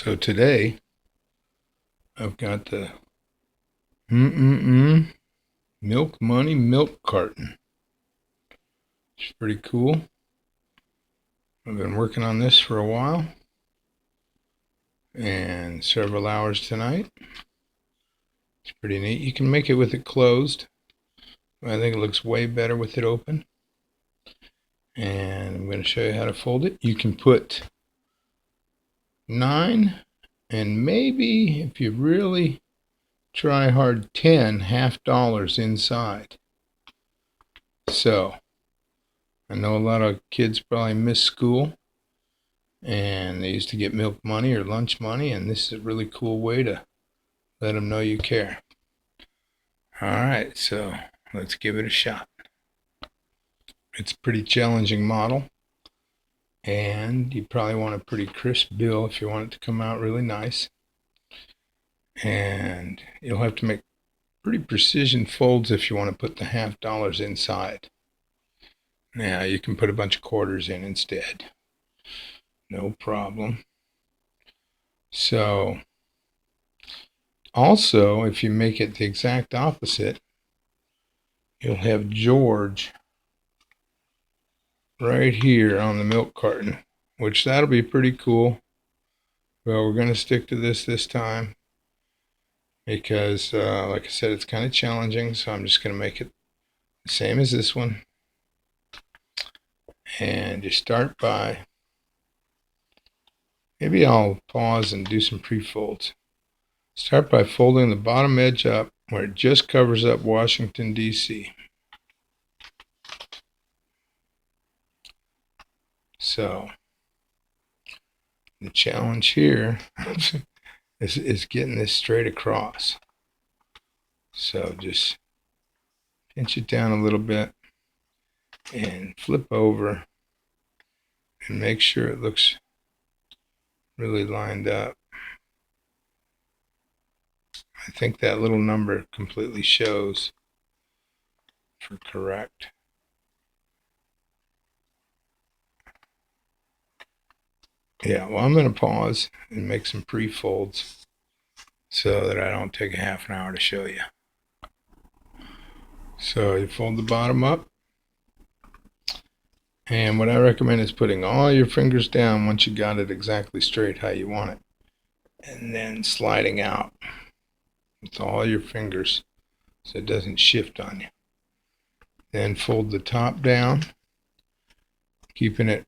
So today I've got the Milk Money milk carton. It's pretty cool. I've been working on this for a while and several hours tonight. It's pretty neat. You can make it with it closed. I think it looks way better with it open. And I'm going to show you how to fold it. You can put 9 and maybe, if you really try hard, 10 $half inside. So I know a lot of kids probably miss school and they used to get milk money or lunch money, and this is a really cool way to let them know you care. Alright, so let's give it a shot. It's a pretty challenging model, and you probably want a pretty crisp bill if you want it to come out really nice. And you'll have to make pretty precision folds if you want to put the $half inside. Now you can put a bunch of quarters in instead. No problem. So also, if you make it the exact opposite, you'll have George right here on the milk carton, which that'll be pretty cool. Well, we're going to stick to this time because, like I said, it's kind of challenging, so I'm just going to make it the same as this one. And you start by, maybe I'll pause and do some pre-folds. Start by folding the bottom edge up where it just covers up Washington, D.C. So the challenge here is getting this straight across. So just pinch it down a little bit and flip over and make sure it looks really lined up. I think that little number completely shows for correct. Yeah, well, I'm going to pause and make some pre-folds so that I don't take a half an hour to show you. So you fold the bottom up. And what I recommend is putting all your fingers down once you got it exactly straight how you want it. And then sliding out with all your fingers so it doesn't shift on you. Then fold the top down, keeping it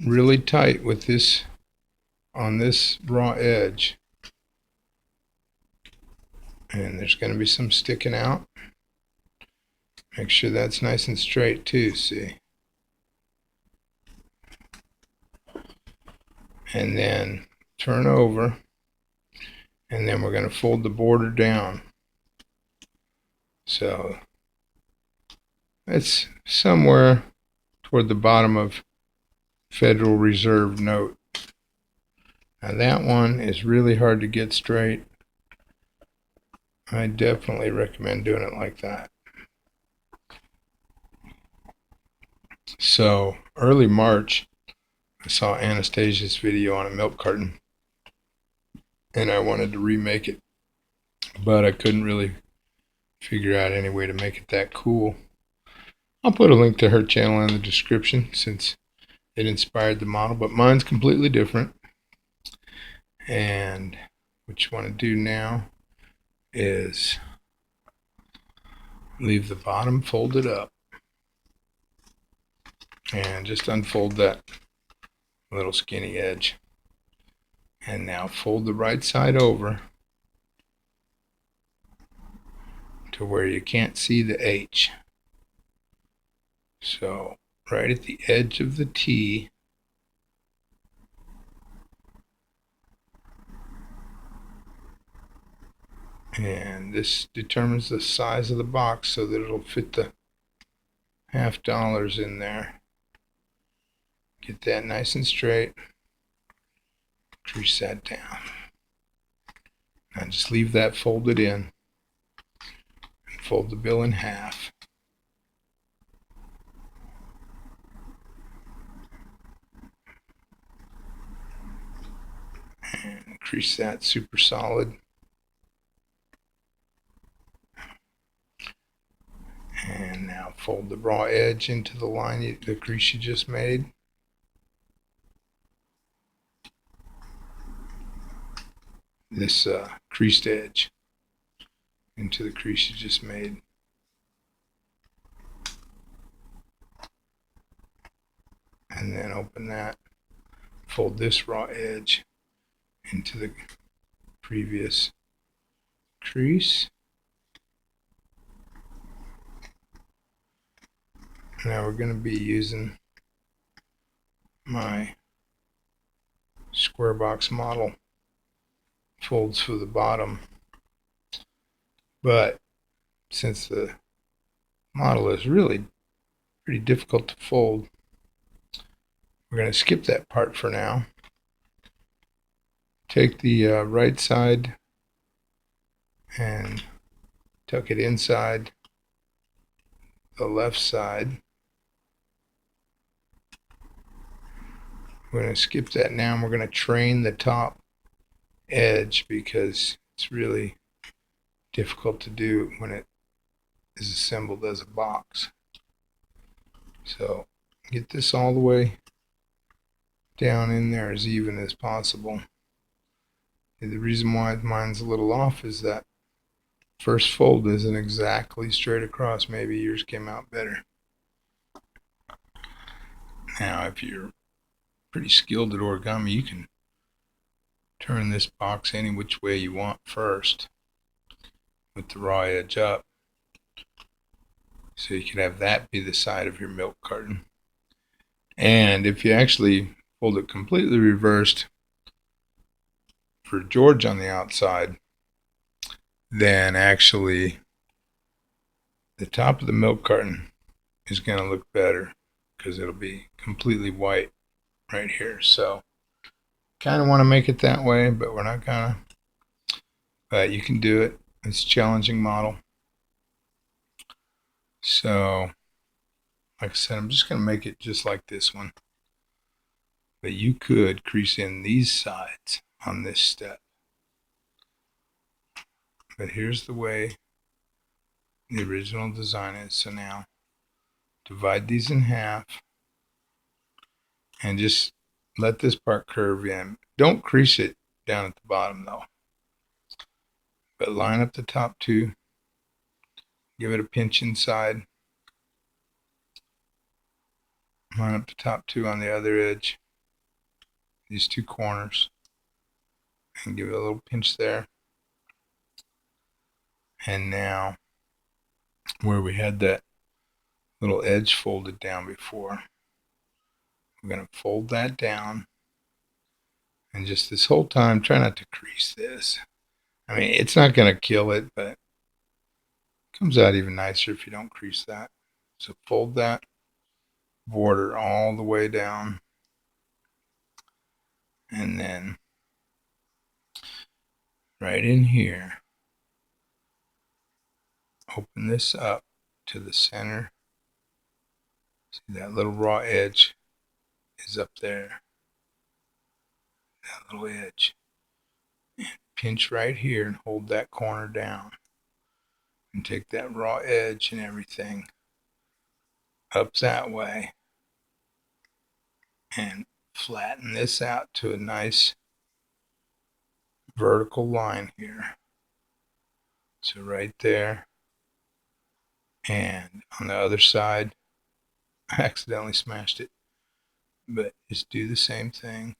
really tight with this on this raw edge. And there's going to be some sticking out. Make sure that's nice and straight too, see? And then turn over, and then we're going to fold the border down. So it's somewhere toward the bottom of Federal Reserve note. Now that one is really hard to get straight. I definitely recommend doing it like that. So early March, I saw Anastasia's video on a milk carton, and I wanted to remake it, but I couldn't really figure out any way to make it that cool. I'll put a link to her channel in the description since it inspired the model, but mine's completely different. And what you want to do now is leave the bottom folded up and just unfold that little skinny edge. And now fold the right side over to where you can't see the H. So right at the edge of the T, and this determines the size of the box so that it'll fit the $half in there. Get that nice and straight. Crease that down. Now just leave that folded in and fold the bill in half. And crease that super solid. And now fold the raw edge into the line, the crease you just made. This creased edge into the crease you just made. And then open that. Fold this raw edge into the previous crease. Now we're going to be using my square box model folds for the bottom, but since the model is really pretty difficult to fold, we're going to skip that part for now. Take the right side and tuck it inside the left side. We're going to skip that now, and we're going to train the top edge because it's really difficult to do when it is assembled as a box. So get this all the way down in there as even as possible. And the reason why mine's a little off is that first fold isn't exactly straight across. Maybe yours came out better. Now if you're pretty skilled at origami, you can turn this box any which way you want first with the raw edge up. So you could have that be the side of your milk carton. And if you actually fold it completely reversed for George on the outside, then actually the top of the milk carton is going to look better because it'll be completely white right here. So kind of want to make it that way, but we're not gonna. But you can do it. It's a challenging model. So like I said, I'm just going to make it just like this one. But you could crease in these sides on this step. But here's the way the original design is. So now divide these in half and just let this part curve in. Don't crease it down at the bottom though. But line up the top two. Give it a pinch inside. Line up the top two on the other edge. These two corners. And give it a little pinch there. And now, where we had that little edge folded down before, we're going to fold that down. And just this whole time, try not to crease this. I mean, it's not going to kill it, but it comes out even nicer if you don't crease that. So fold that border all the way down. And then right in here, open this up to the center. See that little raw edge is up there. That little edge. And pinch right here and hold that corner down. And take that raw edge and everything up that way. And flatten this out to a nice vertical line here. So right there. And on the other side, I accidentally smashed it. But just do the same thing.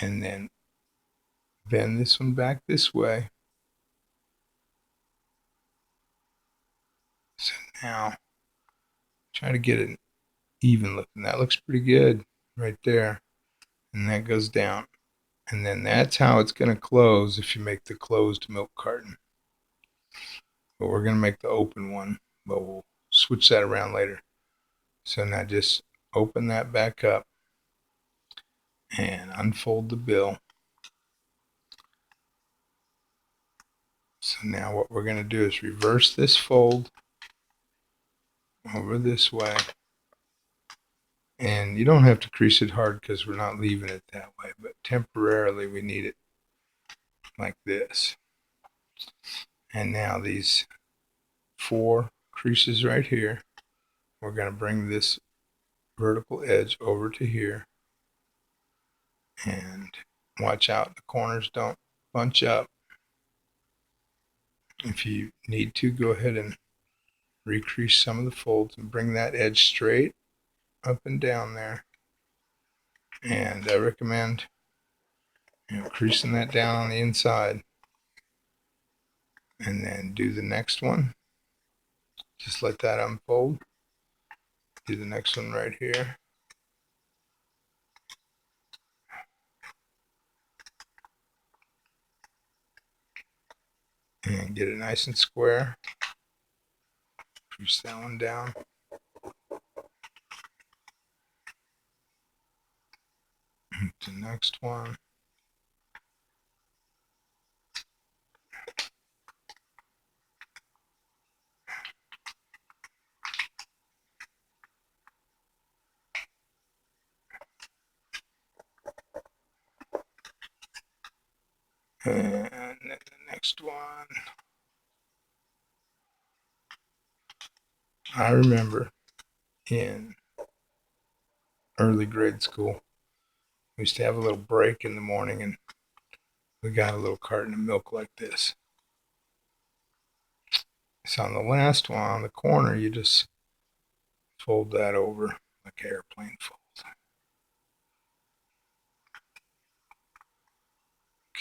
And then bend this one back this way. So now try to get it even looking. That looks pretty good right there. And that goes down. And then that's how it's going to close if you make the closed milk carton. But we're going to make the open one, but we'll switch that around later. So now just open that back up and unfold the bill. So now what we're going to do is reverse this fold over this way And you don't have to crease it hard because we're not leaving it that way, but temporarily we need it like this. And now these 4 creases right here, we're going to bring this vertical edge over to here, and watch out the corners don't bunch up. If you need to, go ahead and recrease some of the folds and bring that edge straight up and down there. And I recommend creasing that down on the inside, and then do the next one. Just let that unfold. Do the next one right here. And get it nice and square. Crease that one down. The next one. And then the next one. I remember in early grade school, we used to have a little break in the morning, and we got a little carton of milk like this. So on the last one, on the corner, you just fold that over like an airplane fold.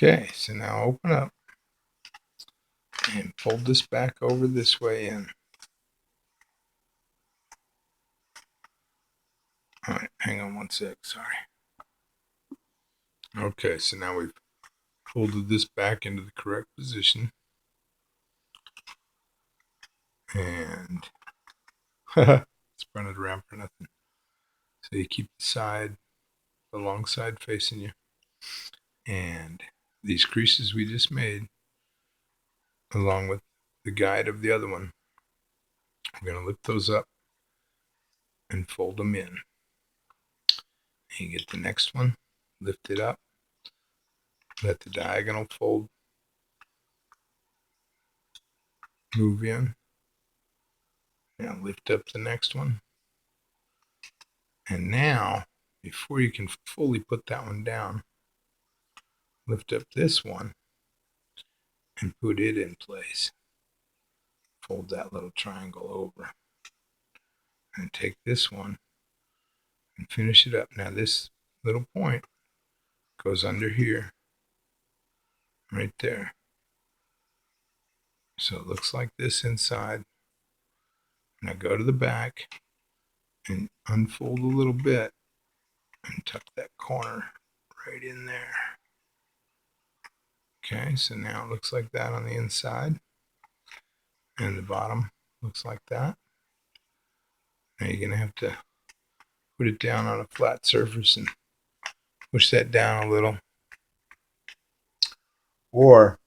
Okay, so now open up and fold this back over this way in. All right, hang on one sec, sorry. Okay, so now we've folded this back into the correct position. And spun it around for nothing. So you keep the long side facing you. And these creases we just made, along with the guide of the other one, we're going to lift those up and fold them in. And you get the next one, lift it up, let the diagonal fold move in. Now lift up the next one. And now, before you can fully put that one down, lift up this one and put it in place. Fold that little triangle over. And take this one and finish it up. Now this little point goes under here, right there. So it looks like this inside. Now go to the back and unfold a little bit and tuck that corner right in there. Okay, so now it looks like that on the inside, and the bottom looks like that. Now you're going to have to put it down on a flat surface and push that down a little. Or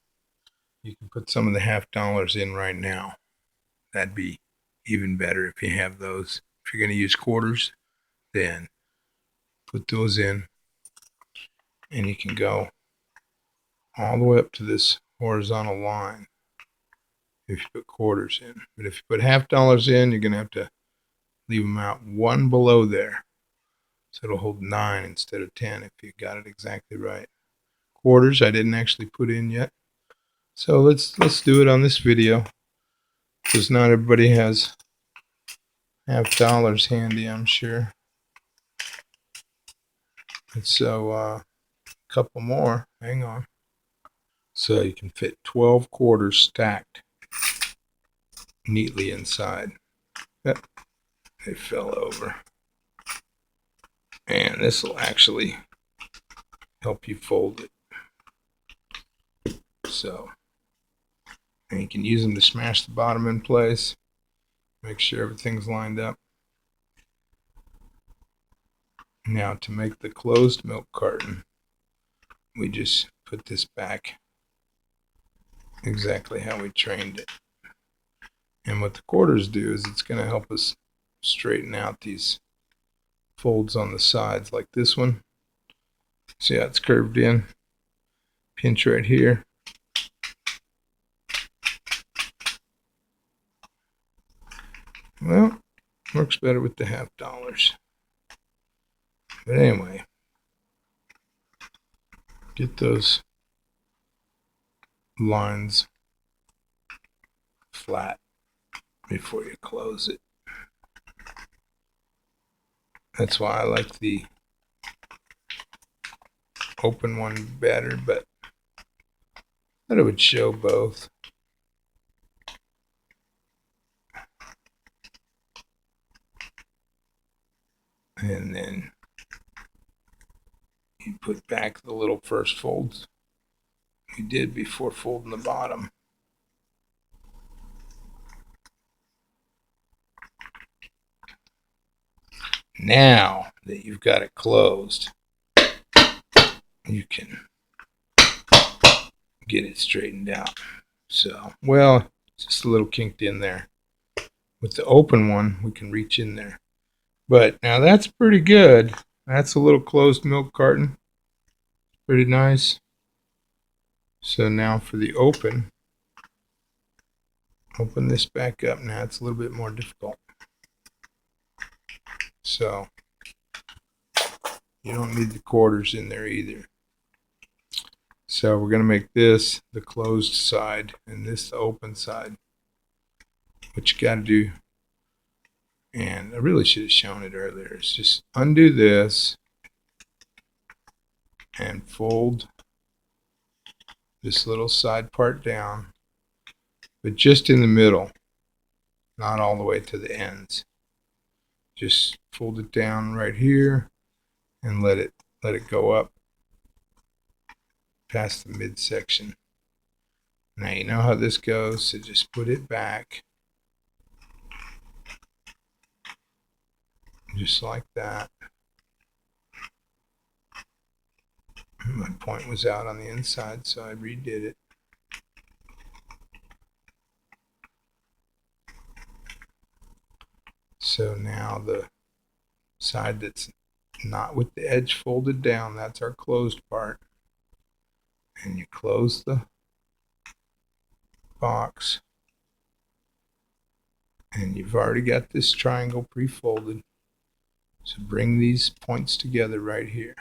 you can put some of the $50 in right now. That'd be even better if you have those. If you're going to use quarters, then put those in, and you can go all the way up to this horizontal line if you put quarters in. But if you put $50 in, you're going to have to leave them out one below there, so it'll hold 9 instead of 10 if you got it exactly right. Quarters I didn't actually put in yet, so let's do it on this video, because not everybody has $50 handy, I'm sure. And so a couple more, hang on. So you can fit 12 quarters stacked neatly inside. Yep, they fell over. And this will actually help you fold it. So, and you can use them to smash the bottom in place. Make sure everything's lined up. Now to make the closed milk carton, we just put this back exactly how we trained it. And what the quarters do is it's going to help us straighten out these folds on the sides like this one. See how it's curved in? Pinch right here. Well, works better with the $half. But anyway, get those lines flat before you close it. That's why I like the open one better, but I thought it would show both. And then you put back the little first folds you did before folding the bottom. Now that you've got it closed, you can get it straightened out. So, well, just a little kinked in there. With the open one, we can reach in there. But now that's pretty good. That's a little closed milk carton. Pretty nice. So now for the open this back up. Now it's a little bit more difficult. So you don't need the quarters in there either. So we're going to make this the closed side and this the open side. What you got to do, and I really should have shown it earlier, is just undo this and fold this little side part down, but just in the middle, not all the way to the ends. Just fold it down right here and let it go up past the midsection. Now you know how this goes, so just put it back just like that. My point was out on the inside, so I redid it. So now the side that's not with the edge folded down, that's our closed part. And you close the box. And you've already got this triangle pre-folded. So bring these points together right here.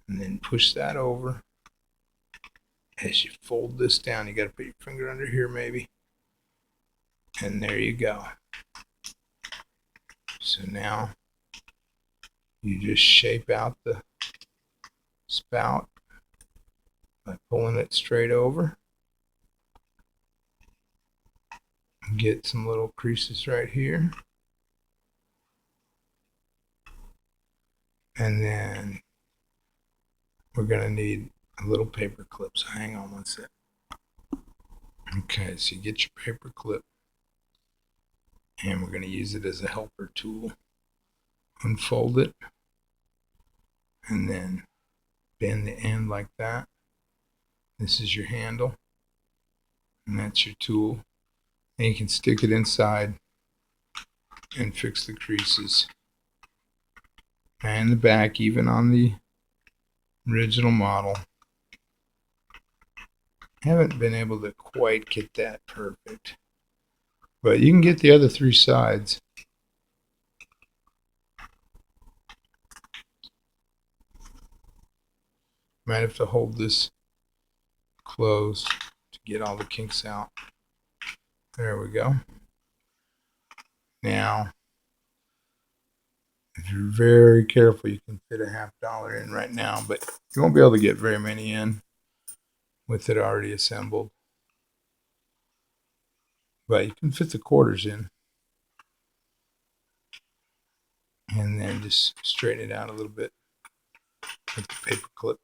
And then push that over. As you fold this down, you got to put your finger under here maybe. And there you go. So now you just shape out the spout by pulling it straight over. Get some little creases right here. And then we're going to need a little paper clip. So hang on one sec. Okay, so you get your paper clip. And we're going to use it as a helper tool. Unfold it. And then bend the end like that. This is your handle. And that's your tool. And you can stick it inside and fix the creases. And the back, even on the original model. I haven't been able to quite get that perfect. But you can get the other three sides. Might have to hold this closed to get all the kinks out. There we go. Now, if you're very careful, you can fit a $half in right now, but you won't be able to get very many in with it already assembled. But you can fit the quarters in. And then just straighten it out a little bit with the paper clip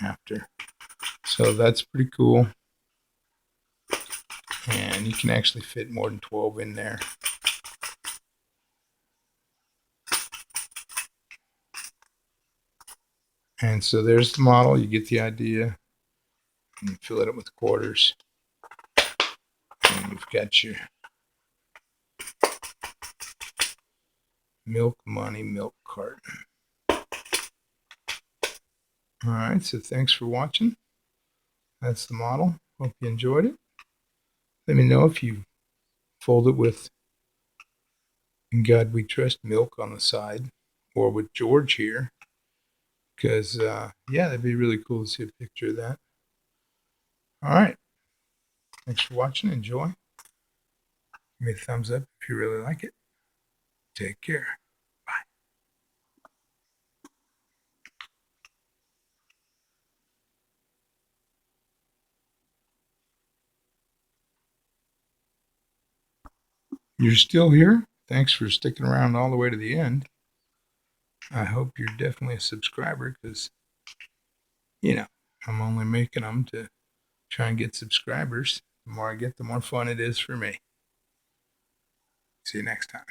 after. So that's pretty cool. And you can actually fit more than 12 in there. And so there's the model. You get the idea. And you fill it up with quarters. And you've got your Milk Money Milk Carton. Alright, so thanks for watching. That's the model. Hope you enjoyed it. Let me know if you fold it with In God We Trust milk on the side, or with George here, because yeah, that'd be really cool to see a picture of that. All right, thanks for watching. Enjoy. Give me a thumbs up if you really like it. Take care. Bye. You're still here? Thanks for sticking around all the way to the end. I hope you're definitely a subscriber, because I'm only making them to try and get subscribers. The more I get, the more fun it is for me. See you next time.